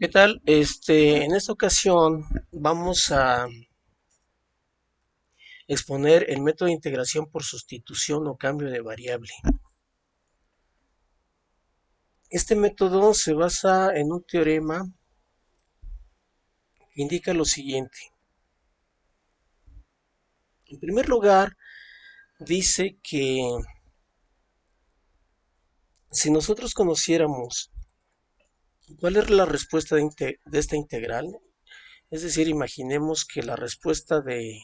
¿Qué tal? En esta ocasión vamos a exponer el método de integración por sustitución o cambio de variable. Este método se basa en un teorema que indica lo siguiente. En primer lugar, dice que si nosotros conociéramos cuál es la respuesta de esta integral, es decir, imaginemos que la respuesta de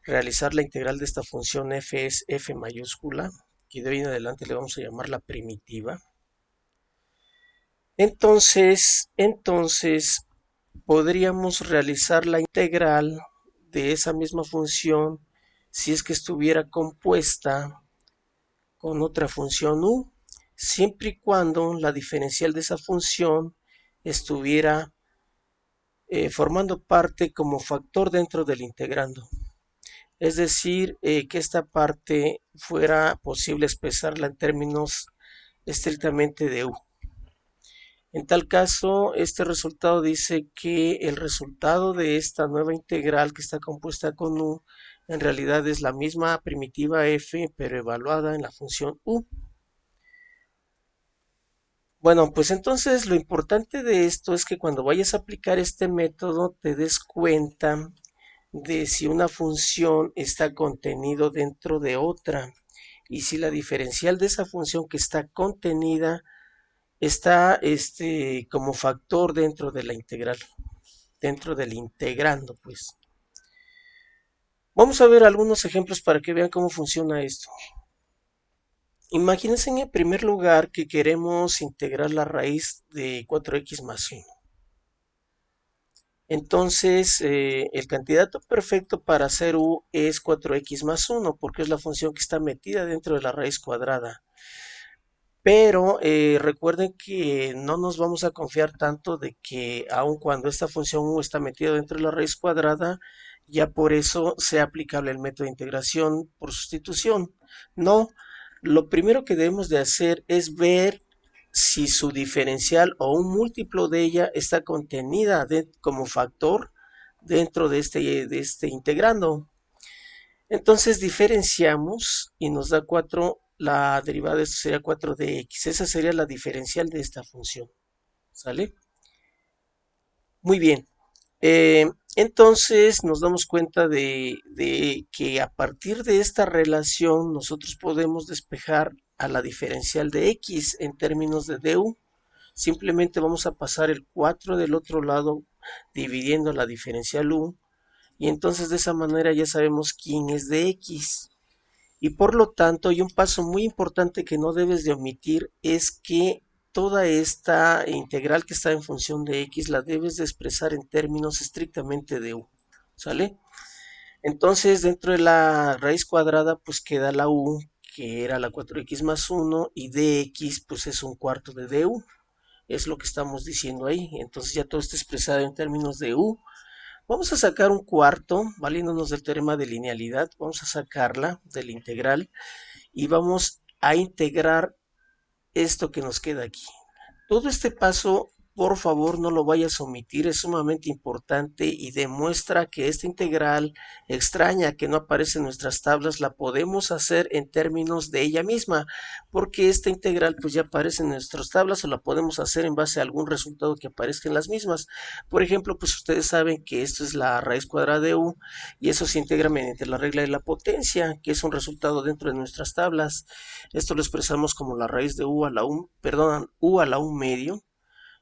realizar la integral de esta función f es f mayúscula, que de hoy en adelante le vamos a llamar la primitiva. Entonces podríamos realizar la integral de esa misma función si es que estuviera compuesta con otra función u, siempre y cuando la diferencial de esa función estuviera formando parte como factor dentro del integrando. Es decir, que esta parte fuera posible expresarla en términos estrictamente de u. En tal caso, este resultado dice que el resultado de esta nueva integral que está compuesta con u en realidad es la misma primitiva f pero evaluada en la función u. Bueno, pues entonces lo importante de esto es que cuando vayas a aplicar este método te des cuenta de si una función está contenido dentro de otra y si la diferencial de esa función que está contenida está como factor dentro de la integral, dentro del integrando, pues. Vamos a ver algunos ejemplos para que vean cómo funciona esto. Imagínense en primer lugar que queremos integrar la raíz de 4x más 1. Entonces, el candidato perfecto para hacer u es 4x más 1, porque es la función que está metida dentro de la raíz cuadrada. Pero recuerden que no nos vamos a confiar tanto de que aun cuando esta función u está metida dentro de la raíz cuadrada, ya por eso sea aplicable el método de integración por sustitución. No, lo primero que debemos de hacer es ver si su diferencial o un múltiplo de ella está contenida como factor dentro de este integrando. Entonces diferenciamos y nos da 4, la derivada de esto sería 4 de x. Esa sería la diferencial de esta función. ¿Sale? Muy bien. Entonces nos damos cuenta de que a partir de esta relación nosotros podemos despejar a la diferencial de x en términos de du. Simplemente vamos a pasar el 4 del otro lado dividiendo la diferencial u y entonces de esa manera ya sabemos quién es de x. Y por lo tanto, y un paso muy importante que no debes de omitir es que toda esta integral que está en función de x la debes de expresar en términos estrictamente de u. ¿Sale? Entonces, dentro de la raíz cuadrada, pues queda la u, que era la 4x más 1, y dx, pues es un cuarto de du. Es lo que estamos diciendo ahí. Entonces ya todo está expresado en términos de u. Vamos a sacar un cuarto, valiéndonos del teorema de linealidad. Vamos a sacarla del integral y vamos a integrar esto que nos queda aquí. Todo este paso, por favor, no lo vayas a omitir, es sumamente importante y demuestra que esta integral extraña que no aparece en nuestras tablas la podemos hacer en términos de ella misma, porque esta integral pues ya aparece en nuestras tablas o la podemos hacer en base a algún resultado que aparezca en las mismas. Por ejemplo, pues ustedes saben que esto es la raíz cuadrada de u y eso se integra mediante la regla de la potencia, que es un resultado dentro de nuestras tablas. Esto lo expresamos como la raíz de u a la 1, perdón, u a la 1 medio.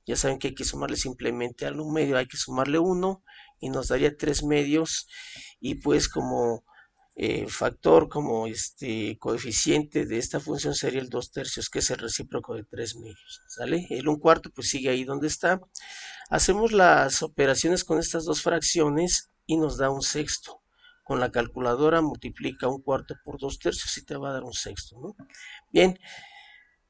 Ya saben que hay que sumarle simplemente al 1 medio, hay que sumarle 1 y nos daría 3 medios y pues como factor, como coeficiente de esta función sería el 2 tercios, que es el recíproco de 3 medios, ¿sale? El 1 cuarto pues sigue ahí donde está. Hacemos las operaciones con estas dos fracciones y nos da un sexto. Con la calculadora multiplica 1 cuarto por 2 tercios y te va a dar un sexto, ¿no? Bien,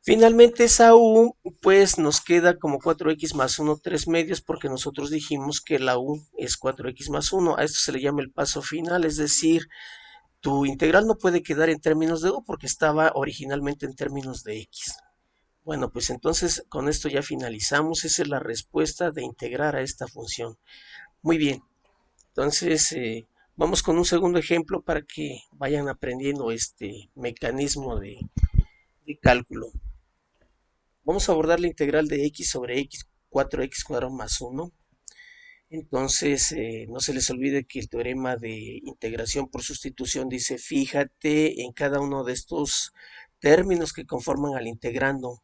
finalmente esa u pues nos queda como 4x más 1 3 medios porque nosotros dijimos que la u es 4x más 1. A esto se le llama el paso final, es decir, tu integral no puede quedar en términos de u porque estaba originalmente en términos de x. Bueno, pues entonces con esto ya finalizamos. Esa es la respuesta de integrar a esta función. Muy bien, entonces vamos con un segundo ejemplo para que vayan aprendiendo este mecanismo de cálculo. Vamos a abordar la integral de x sobre x, 4x cuadrado más 1. Entonces, no se les olvide que el teorema de integración por sustitución dice, fíjate en cada uno de estos términos que conforman al integrando.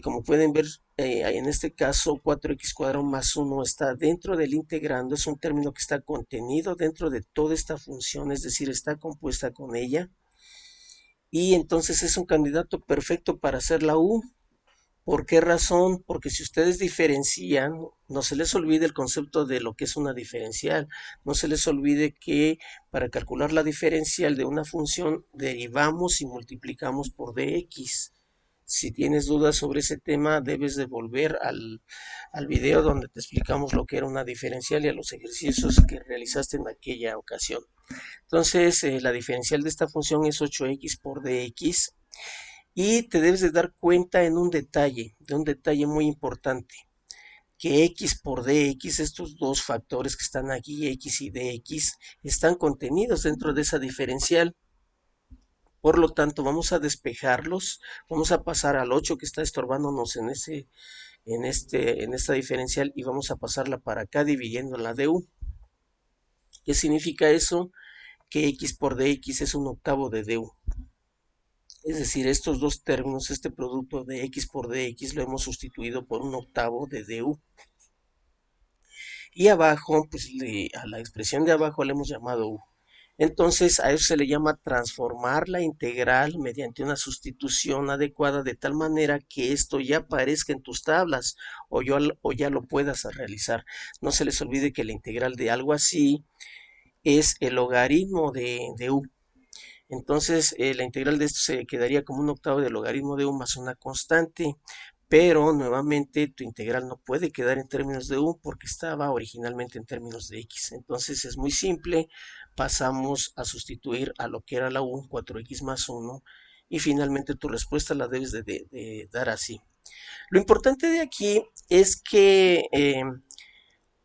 Como pueden ver, en este caso 4x cuadrado más 1 está dentro del integrando, es un término que está contenido dentro de toda esta función, es decir, está compuesta con ella. Y entonces es un candidato perfecto para hacer la u. ¿Por qué razón? Porque si ustedes diferencian, no se les olvide el concepto de lo que es una diferencial. No se les olvide que para calcular la diferencial de una función derivamos y multiplicamos por dx. Si tienes dudas sobre ese tema, debes de volver al video donde te explicamos lo que era una diferencial y a los ejercicios que realizaste en aquella ocasión. Entonces, la diferencial de esta función es 8x por dx. Y te debes de dar cuenta de un detalle muy importante, que x por dx, estos dos factores que están aquí, x y dx, están contenidos dentro de esa diferencial. Por lo tanto, vamos a despejarlos, vamos a pasar al 8 que está estorbándonos en esta diferencial y vamos a pasarla para acá dividiendo la de u. ¿Qué significa eso? Que x por dx es un octavo de du. Es decir, estos dos términos, este producto de x por dx lo hemos sustituido por un octavo de du. Y abajo, pues a la expresión de abajo le hemos llamado u. Entonces a eso se le llama transformar la integral mediante una sustitución adecuada de tal manera que esto ya aparezca en tus tablas o ya lo puedas realizar. No se les olvide que la integral de algo así es el logaritmo de u. Entonces, la integral de esto se quedaría como un octavo del logaritmo de u más una constante, pero nuevamente tu integral no puede quedar en términos de u porque estaba originalmente en términos de x. Entonces es muy simple, pasamos a sustituir a lo que era la u, 4x más 1, y finalmente tu respuesta la debes de dar así. Lo importante de aquí es que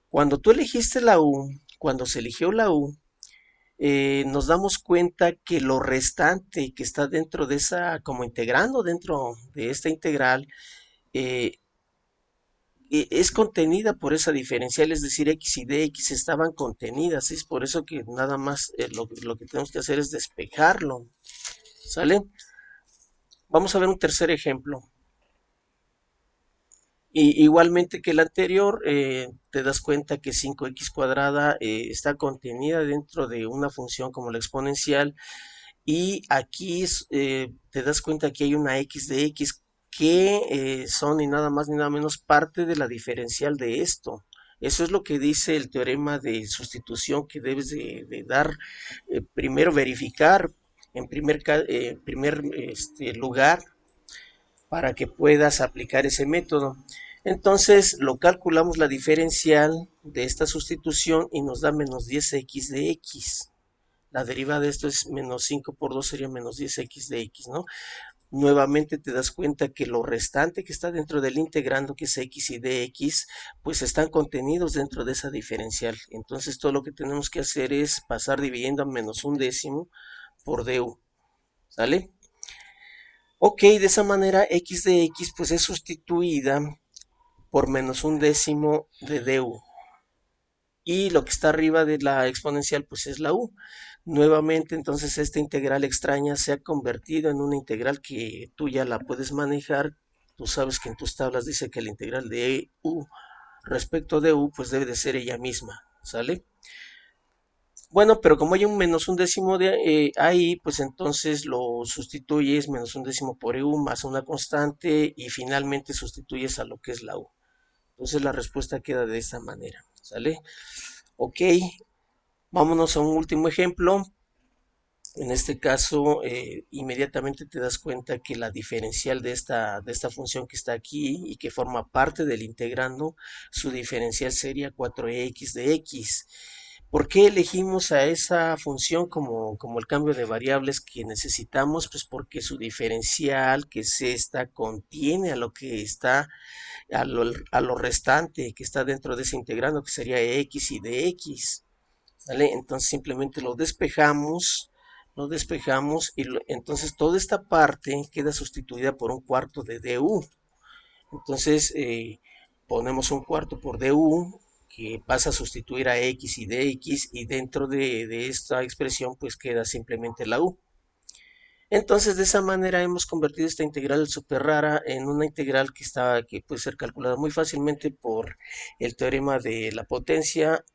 cuando tú elegiste la u, cuando se eligió la u, nos damos cuenta que lo restante que está dentro de esa, como integrando dentro de esta integral, eh, es contenida por esa diferencial, es decir, x y dx estaban contenidas, es por eso que nada más lo que tenemos que hacer es despejarlo, ¿sale? Vamos a ver un tercer ejemplo. Y igualmente que el anterior, te das cuenta que 5x cuadrada está contenida dentro de una función como la exponencial. Y aquí te das cuenta que hay una x de x que son ni nada más ni nada menos parte de la diferencial de esto. Eso es lo que dice el teorema de sustitución que debes de dar, primero verificar en primer lugar para que puedas aplicar ese método. Entonces lo calculamos la diferencial de esta sustitución y nos da menos 10x de x. La derivada de esto es menos 5 por 2 sería menos 10x de x, ¿no? Nuevamente te das cuenta que lo restante que está dentro del integrando, que es x y dx, pues están contenidos dentro de esa diferencial. Entonces todo lo que tenemos que hacer es pasar dividiendo a menos un décimo por du, ¿sale? Ok, de esa manera x de x pues es sustituida por menos un décimo de du. Y lo que está arriba de la exponencial pues es la u. Nuevamente entonces esta integral extraña se ha convertido en una integral que tú ya la puedes manejar. Tú sabes que en tus tablas dice que la integral de u respecto de u pues debe de ser ella misma, ¿sale? Bueno, pero como hay un menos un décimo ahí, pues entonces lo sustituyes menos un décimo por u más una constante y finalmente sustituyes a lo que es la u. Entonces la respuesta queda de esta manera, ¿sale? Ok, vámonos a un último ejemplo. En este caso, inmediatamente te das cuenta que la diferencial de esta función que está aquí y que forma parte del integrando, su diferencial sería 4x de x. ¿Por qué elegimos a esa función como el cambio de variables que necesitamos? Pues porque su diferencial, que es esta, contiene a lo que está, a lo restante que está dentro de ese integrando, que sería x y dx. ¿Sale? Entonces simplemente lo despejamos y entonces toda esta parte queda sustituida por un cuarto de du. Entonces ponemos un cuarto por du que pasa a sustituir a x y dx y dentro de esta expresión pues queda simplemente la u. Entonces de esa manera hemos convertido esta integral súper rara en una integral que puede ser calculada muy fácilmente por el teorema de la potencia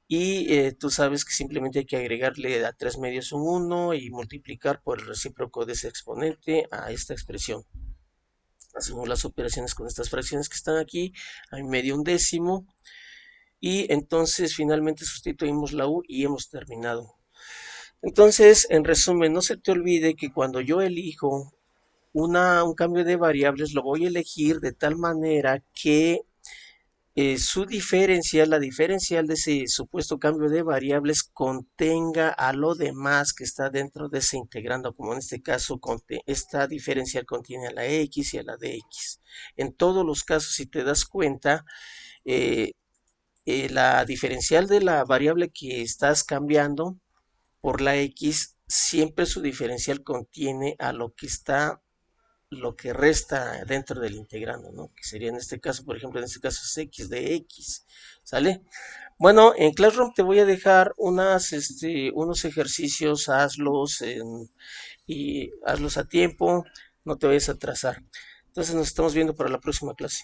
y tú sabes que simplemente hay que agregarle a 3 medios un 1 y multiplicar por el recíproco de ese exponente a esta expresión. Hacemos las operaciones con estas fracciones que están aquí, a medio un décimo, y entonces finalmente sustituimos la u y hemos terminado. Entonces, en resumen, no se te olvide que cuando yo elijo un cambio de variables, lo voy a elegir de tal manera que su diferencial, la diferencial de ese supuesto cambio de variables contenga a lo demás que está dentro de ese integrando, como en este caso esta diferencial contiene a la x y a la dx. En todos los casos, si te das cuenta, eh, la diferencial de la variable que estás cambiando por la x, siempre su diferencial contiene a lo que resta dentro del integrando, ¿no? Que sería en este caso, por ejemplo, en este caso es x de x, ¿sale? Bueno, en Classroom te voy a dejar unos ejercicios, y hazlos a tiempo, no te vayas a atrasar. Entonces nos estamos viendo para la próxima clase.